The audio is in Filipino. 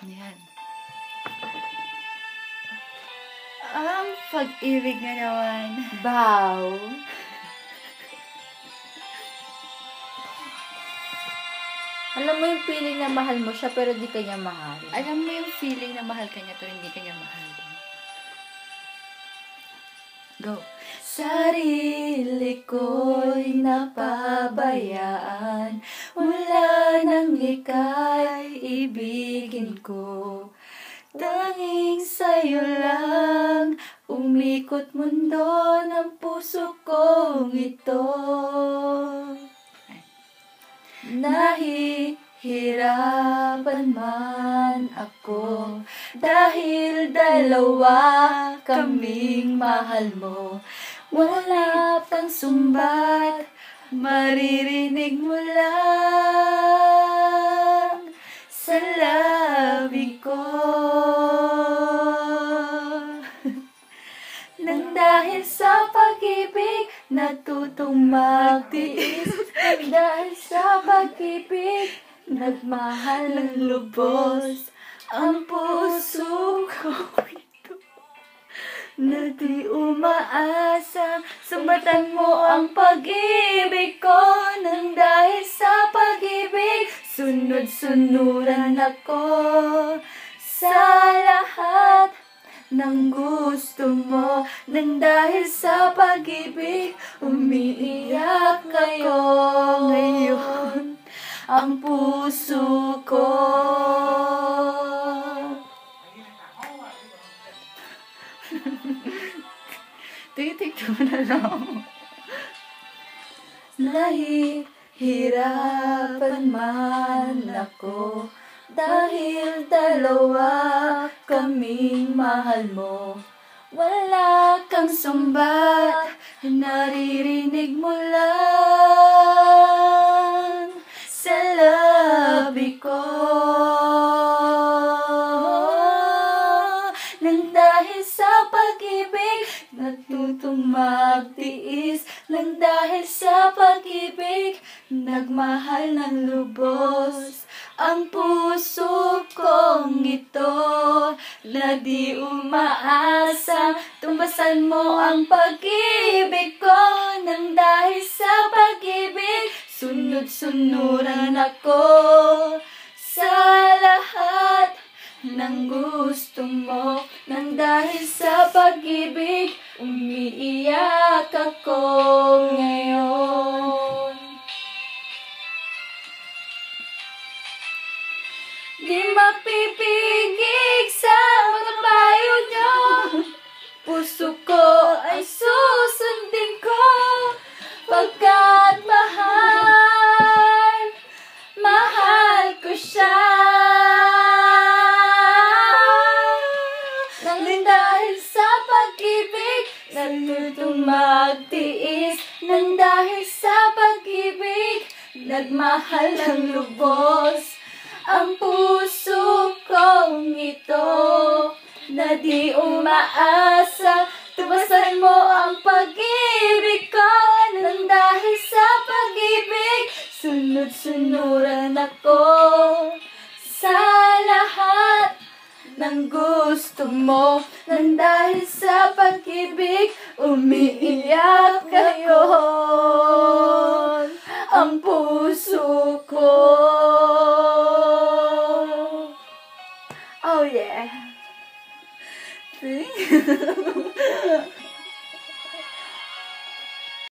Yan. Ang pag-ibig nga naman. Bow. Alam mo yung feeling na mahal mo siya pero di ka niya mahal. Alam mo yung feeling na mahal ka niya pero hindi ka niya mahal. Go. Sarili ko'y napabayaan, mula nang ika'y ibigin ko. Tanging sa'yo lang umikot mundo ng puso kong ito. Nahihirapan man ako dahil dalawa kaming mahal mo. Wala kang sumbat, maririnig mo lang sa labi ko. Nang dahil sa pag-ibig, natutong magtiis. Nang dahil sa pag-ibig, nagmahal ng lubos. Ang puso ko ito na di umaasa. Sumbatan mo ang pag-ibig ko. Nang dahil sa pag-ibig, sunod-sunuran ako sa lahat ng gusto mo. Nang dahil sa pag-ibig, umiiyak kayo ngayon ang puso ko. Titik mo na lang. Nahihirapan man ako dahil dalawa kaming mahal mo. Wala kang sumbat, naririnig mo lang sa labi ko. Nang dahil sa pag-ibig, natutong magtiis. Nang dahil sa pag-ibig, nagmahal ng lubos. Ang puso kong ito na di umaasa. Tumbasan mo ang pag-ibig ko. Nang dahil sa pag-ibig, sunod-sunuran ako sa lahat ng gusto mo. Nang dahil sa pag-ibig, umiiyak ako ngayon. Di mapipigig sa mga payo nyo. Puso ko ay susundin ko, pagkat mahal ko siya. Nang dahil sa pag-ibig, natutong magtiis. Nang dahil sa pag-ibig, nagmahal ng lubos. Ang puso kong ito na di umaasa. Tubasan mo ang pag-ibig ko. Nang dahil sa pag-ibig, sunod-sunuran ako sa lahat ng gusto mo. Nang dahil sa pag-ibig, umiiyak kayo ang puso ko. Oh yeah.